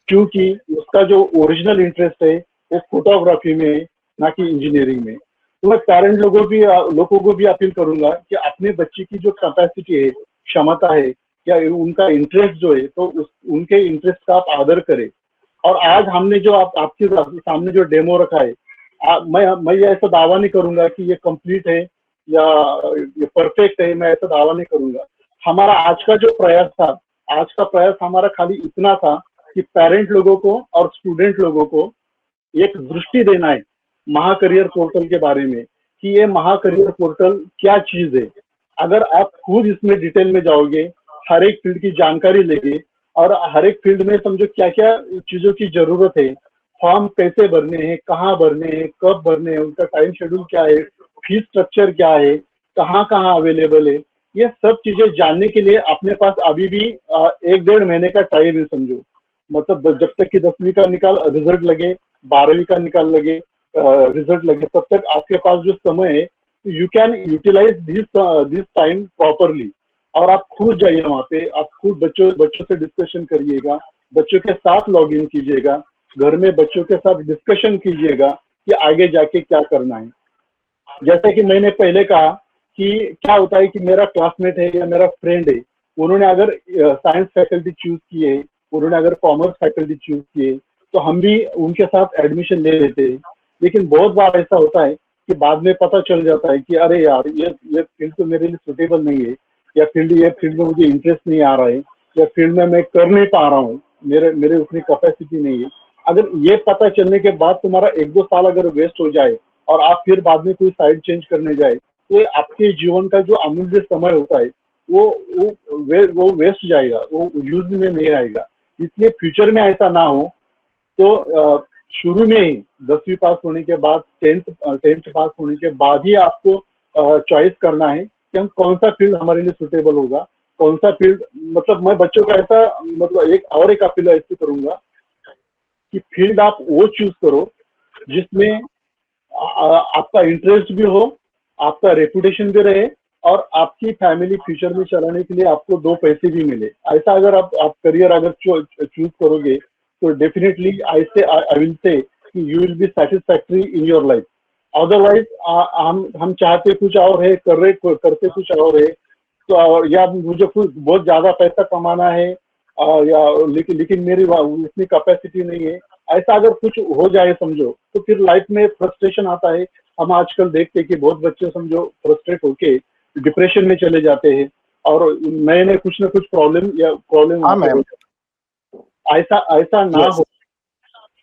S4: क्योंकि उसका जो ओरिजिनल इंटरेस्ट है वो फोटोग्राफी में है, ना कि इंजीनियरिंग में। तो मैं पेरेंट लोगों को भी अपील करूंगा कि अपने बच्चे की जो कैपेसिटी है, क्षमता है, या उनका इंटरेस्ट जो है, तो उनके इंटरेस्ट का आप आदर करें। और आज हमने जो आपके सामने जो डेमो रखा है, मैं ये ऐसा दावा नहीं करूंगा कि ये कंप्लीट है या ये परफेक्ट है, मैं ऐसा दावा नहीं करूंगा। हमारा आज का जो प्रयास था, आज का प्रयास हमारा खाली इतना था कि पेरेंट लोगों को और स्टूडेंट लोगों को एक दृष्टि देना है महाकरियर पोर्टल के बारे में, कि ये महाकरियर पोर्टल क्या चीज है। अगर आप खुद इसमें डिटेल में जाओगे, हर एक फील्ड की जानकारी लेंगे, और हर एक फील्ड में समझो क्या क्या चीजों की जरूरत है, फॉर्म कैसे भरने हैं, कहाँ भरने हैं, कब भरने हैं, उनका टाइम शेड्यूल क्या है, फीस स्ट्रक्चर क्या है, कहाँ कहाँ अवेलेबल है, ये सब चीजें जानने के लिए अपने पास अभी भी 1-1.5 महीने का टाइम है समझो। मतलब जब तक कि 10वीं का रिजल्ट लगे, 12वीं का लगे, रिजल्ट लगे, तब तक आपके पास जो समय है, you can utilise this time properly. और आप खुद जाइए वहाँ पे, आप खुद बच्चों से डिस्कशन करिएगा, बच्चों के साथ लॉग इन कीजिएगा, घर में बच्चों के साथ डिस्कशन कीजिएगा कि आगे जाके क्या करना है। जैसे कि मैंने पहले कहा कि क्या होता है कि मेरा क्लासमेट है या मेरा फ्रेंड है, उन्होंने अगर साइंस फैकल्टी चूज किए, उन्होंने अगर कॉमर्स फैकल्टी चूज किए, तो हम भी उनके साथ एडमिशन ले लेते हैं। लेकिन बहुत बार ऐसा होता है कि बाद में पता चल जाता है कि अरे यार, ये फील्ड तो मेरे लिए सुटेबल नहीं है, या ये फील्ड में मुझे इंटरेस्ट नहीं आ रहा है, या फील्ड में मैं कर नहीं पा रहा हूँ, मेरे उतनी कैपेसिटी नहीं है। अगर ये पता चलने के बाद तुम्हारा 1-2 साल अगर वेस्ट हो जाए, और आप फिर बाद में कोई साइड चेंज करने जाए, तो आपके जीवन का जो अमूल्य समय होता है वो वेस्ट जाएगा, वो यूज में नहीं आएगा। इसलिए फ्यूचर में ऐसा ना हो, तो शुरू में ही 10वीं पास होने के बाद, 10th पास होने के बाद ही आपको चॉइस करना है कि हम कौन सा फील्ड हमारे लिए सुटेबल होगा, कौन सा फील्ड। मतलब मैं बच्चों का ऐसा, मतलब एक अपील ऐसे करूंगा कि फील्ड आप वो चूज करो जिसमें आपका इंटरेस्ट भी हो, आपका रेपुटेशन भी रहे, और आपकी फैमिली फ्यूचर में चलाने के लिए आपको 2 पैसे भी मिले। ऐसा अगर आप करियर अगर चूज करोगे, तो डेफिनेटली आई विल से कि you will be satisfactory in your life. Otherwise हम चाहते कुछ और है, करते कुछ और है, तो या मुझे कुछ बहुत ज्यादा पैसा कमाना है, या लेकिन मेरी उतनी कैपेसिटी नहीं है, ऐसा अगर कुछ हो जाए समझो, तो फिर लाइफ में फ्रस्ट्रेशन आता है। हम आजकल देखते हैं कि बहुत बच्चे समझो फ्रस्ट्रेट होके डिप्रेशन में चले जाते हैं, और नए कुछ ना कुछ प्रॉब्लम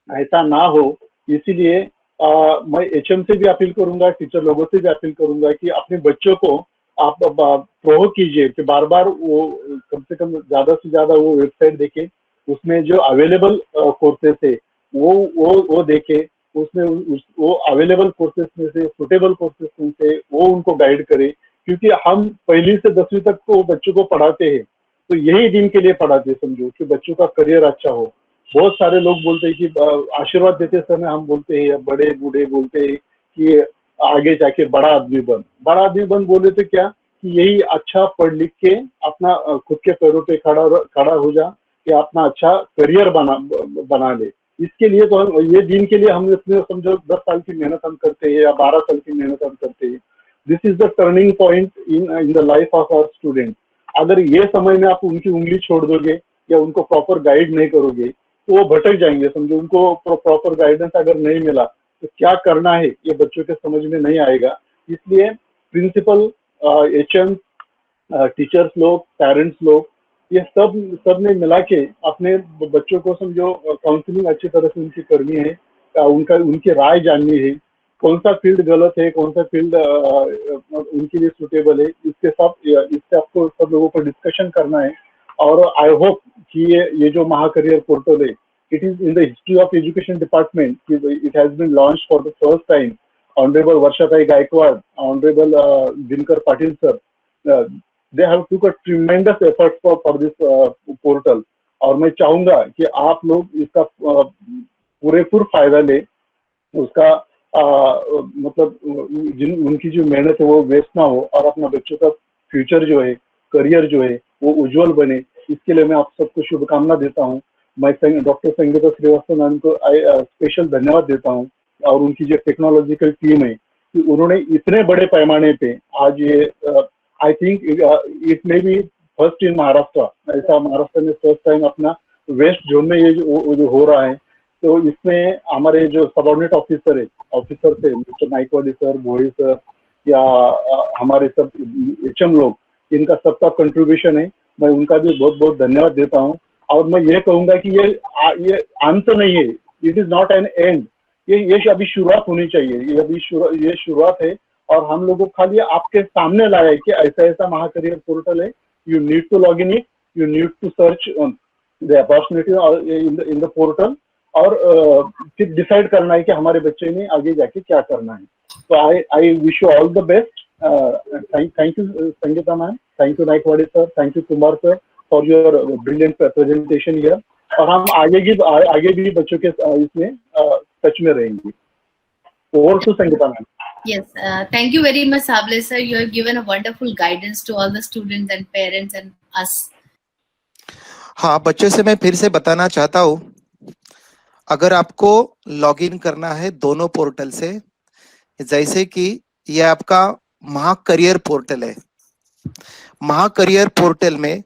S4: ऐसा ना हो। इसीलिए मैं एचएम से भी अपील करूंगा, टीचर लोगों से भी अपील करूंगा कि अपने बच्चों को आप प्रोवोक कीजिए कि बार बार वो कम से कम ज्यादा से ज्यादा वो वेबसाइट देखे, उसमें जो अवेलेबल कोर्सेस है वो देखे, उसमें वो अवेलेबल कोर्सेस में से, सुटेबल कोर्सेस में से वो उनको गाइड करे। क्योंकि हम 1ली से 10वीं तक को बच्चों को पढ़ाते हैं, तो यही दिन के लिए पढ़ाते हैं समझो, कि बच्चों का करियर अच्छा हो। बहुत सारे लोग बोलते हैं कि आशीर्वाद देते समय हम बोलते हैं, या बड़े बूढ़े बोलते हैं कि आगे जाके बड़ा आदमी बन बोले तो क्या, कि यही अच्छा पढ़ लिख के अपना खुद के पैरों पे खड़ा हो जा, कि अपना अच्छा करियर बना ले। इसके लिए तो हम ये दिन के लिए हम इसमें समझो 10 साल की मेहनत हम करते हैं, या 12 साल की मेहनत हम करते हैं। This is the turning point in the life of our student. अगर ये समय में आप उनकी उंगली छोड़ दोगे या उनको प्रॉपर गाइड नहीं करोगे तो वो भटक जाएंगे। समझो उनको प्रॉपर गाइडेंस अगर नहीं मिला तो क्या करना है ये बच्चों के समझ में नहीं आएगा। इसलिए प्रिंसिपल, HM, टीचर्स लोग, पेरेंट्स लोग, ये सब ने मिला के अपने बच्चों को समझो काउंसलिंग अच्छी तरह से उनकी करनी है, उनकी राय जाननी है, कौन सा फील्ड गलत है, कौन सा फील्ड उनके लिए सुटेबल है, इससे आपको सब लोगों को डिस्कशन करना है। और आई होप कि ये जो महाकरियर पोर्टल है, it is in the history of education department, it has been launch for the first time. Honourable Varshatai Gaikwad, honourable Dinkar Patil sir, they have took a tremendous effort for this portal। और मैं चाहूंगा कि आप लोग इसका पूरेपूर फायदा ले, उसका मतलब उनकी जो मेहनत है वो वेस्ट ना हो और अपना बच्चों का फ्यूचर जो है, करियर जो है वो उज्जवल बने। इसके लिए मैं आप सबको शुभकामना देता हूँ। मैं डॉक्टर संगीता श्रीवास्तव मैम को स्पेशल धन्यवाद देता हूँ और उनकी जो टेक्नोलॉजिकल टीम है कि उन्होंने इतने बड़े पैमाने पे आज ये I think it may be first in Maharashtra, ऐसा महाराष्ट्र में फर्स्ट टाइम अपना वेस्ट जोन में ये जो हो रहा है। तो इसमें हमारे जो सबऑर्डिनेट ऑफिसर थे मिस्टर नाइकवाडी सर, भोई सर या हमारे सब HM लोग, इनका सबका कंट्रीब्यूशन है। मैं उनका भी बहुत बहुत धन्यवाद देता हूँ। और मैं ये कहूंगा कि ये अंत नहीं है, it is not an and. ये अभी शुरुआत होनी चाहिए, ये शुरुआत है। और हम लोगों को खाली आपके सामने लाया है कि ऐसा महाकरियर पोर्टल है, you need to log in it, you need to search the opportunity in the portal और फिर डिसाइड करना है कि हमारे बच्चे ने आगे जाके क्या करना है। तो I wish you all the best. Thank you Sangeeta ma'am, thank you Naikwadi sir, thank you Kumar sir for your brilliant presentation here. और हम आगे भी बच्चों के इसमें टच में रहेंगे। Over to Sangeeta ma'am.
S1: Yes, thank you very much, Sable sir. You have given a wonderful guidance to all the students and parents and us.
S2: हाँ, बच्चों से मैं फिर से बताना चाहता हूँ, अगर आपको लॉगिन करना है दोनों पोर्टल से, जैसे कि ये आपका महाकरियर पोर्टल है, महाकरियर पोर्टल में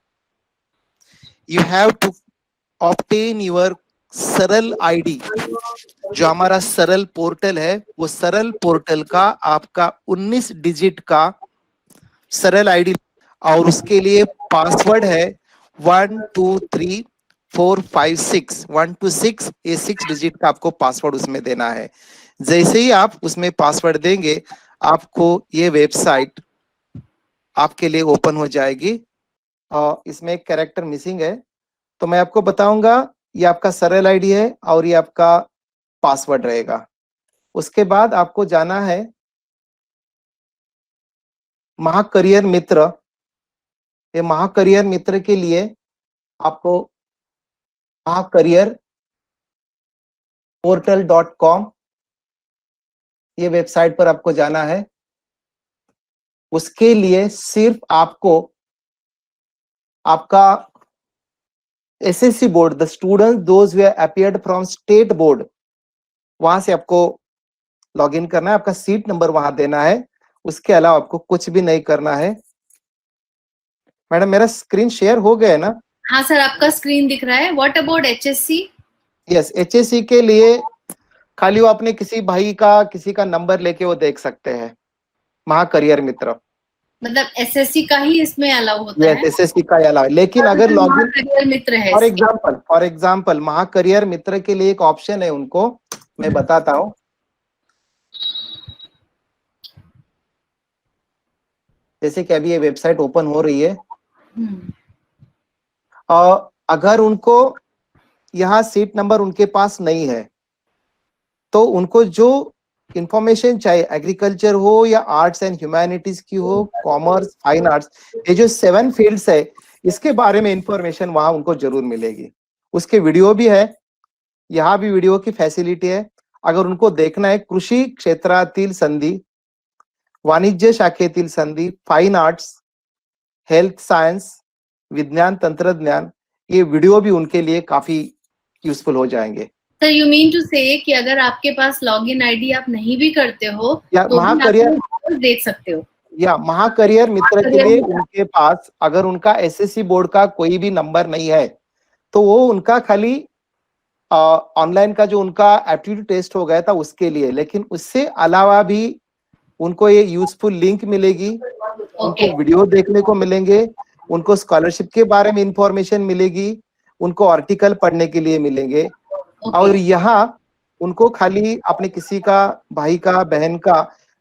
S2: you have to obtain your Saral ID. जो हमारा सरल पोर्टल है, वो सरल पोर्टल का आपका 19 डिजिट का सरल आईडी और उसके लिए पासवर्ड है 1 2 3 4 5 6 1 2 6। ये 6 डिजिट का आपको पासवर्ड उसमें देना है। जैसे ही आप उसमें पासवर्ड देंगे, आपको ये वेबसाइट आपके लिए ओपन हो जाएगी। और इसमें एक कैरेक्टर मिसिंग है, तो मैं आपको बताऊंगा। ये आपका सरल आईडी है और ये आपका पासवर्ड रहेगा। उसके बाद आपको जाना है महाकरियर मित्र। ये महाकरियर मित्र के लिए आपको महाकरियर portal.com ये वेबसाइट पर आपको जाना है। उसके लिए सिर्फ आपको आपका SSC board, the student those who appeared from state board, वहां से आपको लॉगिन करना है। आपका सीट नंबर वहां देना है। उसके अलावा आपको कुछ भी नहीं करना है। मैडम, मेरा स्क्रीन शेयर हो गया है ना?
S1: हाँ सर, आपका स्क्रीन दिख रहा है। What about HSC?
S2: Yes, HSC के लिए खाली वो अपने किसी भाई का, किसी का नंबर लेके वो देख सकते हैं। महाकरियर मित्र
S1: मतलब SSC का ही इसमें अलाउ होता है?
S2: SSC का अलाउ, लेकिन अगर लॉगिन
S1: महाकरियर मित्र है,
S2: फॉर एग्जाम्पल महाकरियर मित्र के लिए एक ऑप्शन है, उनको मैं बताता हूँ। जैसे कि अभी ये वेबसाइट ओपन हो रही है, और अगर उनको यहाँ सीट नंबर उनके पास नहीं है, तो उनको जो इंफॉर्मेशन चाहिए, एग्रीकल्चर हो या आर्ट्स एंड ह्यूमैनिटीज की हो, कॉमर्स, फाइन आर्ट्स, ये जो 7 फील्ड्स है, इसके बारे में इंफॉर्मेशन वहां उनको जरूर मिलेगी। उसके वीडियो भी है, यहाँ भी वीडियो की फैसिलिटी है। अगर उनको देखना है कृषी क्षेत्रातील संधी, वाणिज्य शाखेतील संधी, फाइन आर्ट्स, हेल्थ साइंस, विज्ञान तंत्रज्ञान, ये वीडियो भी उनके लिए काफी यूजफुल हो जाएंगे।
S1: सर, यू मीन टू से कि अगर आपके पास लॉगिन आईडी आप नहीं भी करते हो
S2: या
S1: तो
S2: महाकरियर
S1: भी आप देख सकते हो?
S2: या महाकरियर मित्र के लिए उनके पास अगर उनका एसएससी बोर्ड का कोई भी नंबर नहीं है तो वो उनका खाली ऑनलाइन का जो उनका एप्टीट्यूड टेस्ट हो गया था उसके लिए, लेकिन उससे अलावा भी उनको ये यूजफुल लिंक मिलेगी, उनको वीडियो देखने को मिलेंगे, उनको स्कॉलरशिप के बारे में इंफॉर्मेशन मिलेगी, उनको आर्टिकल पढ़ने के लिए मिलेंगे। और यहाँ उनको खाली अपने किसी का भाई का बहन का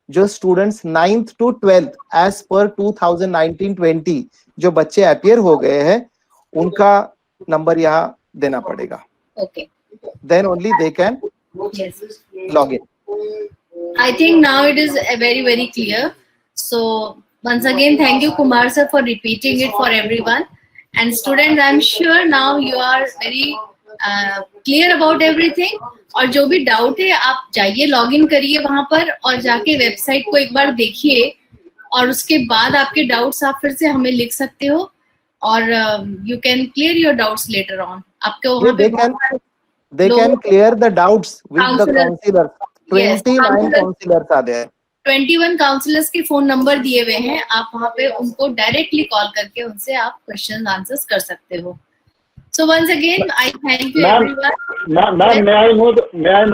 S2: जो students 9th to 12th as per 2019-20 जो बच्चे अपियर हो गए हैं उनका नंबर यहाँ देना पड़ेगा।
S1: Okay.
S2: Then only they can
S1: Yes.
S2: log in.
S1: I think now it is very, very clear. So once again, thank you, Kumar sir, for repeating it for everyone. And students, I'm sure now you are very clear about everything. और जो भी doubt है आप जाइए, log in करिए वहां पर और जाके वेबसाइट को एक बार देखिए और उसके बाद आपके डाउट्स आप फिर से हमें लिख सकते हो और you can clear your doubts later on. आपको वहां पे
S2: they can clear the doubts with the
S1: Counselors.
S2: counselors.
S1: Yes,
S2: 29 counselors are there.
S1: 21 counsellors के फोन नंबर दिए हुए हैं, आप वहां पे उनको डायरेक्टली कॉल करके उनसे आप क्वेश्चन आंसर्स कर सकते हो। So once again, I thank you everyone.
S4: Ma'am, may I know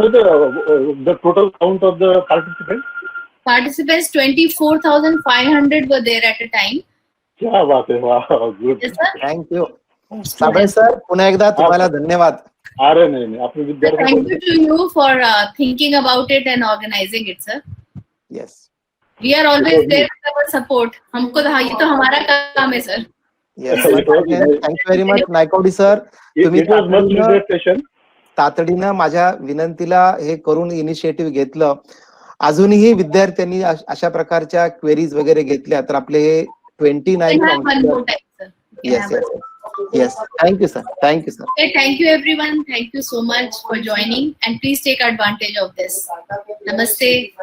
S4: the total count of the participants?
S1: Participants 24,500 were there at a time.
S4: क्या बात है, वाह, good.
S1: Yes, sir.
S2: Thank you. Sable sir पुन्हा एकदा तुम्हाला धन्यवाद।
S4: अरे नहीं आपने विद्यार्थी
S1: Thank you to you for thinking about it and organizing it, sir.
S2: Yes.
S1: We are always there with our support. हमको तो ये तो हमारा काम है, sir.
S2: Yes. Thank you very much, Naikwadi sir. तुम्ही
S4: It was much needed session.
S2: तातडीनं माझ्या विनंतीला हे करून इनिशिएटिव्ह घेतलं। अजूनही विद्यार्थ्यांनी अशा प्रकारच्या क्वेरीज वगैरे घेतल्या तर आपले हे 29
S1: We have one more time, sir. We
S2: Yes,
S1: have
S2: yes, yes. Thank you, sir. Thank you, sir.
S1: Okay, thank you everyone. Thank you so much for joining and please take advantage of this. Namaste.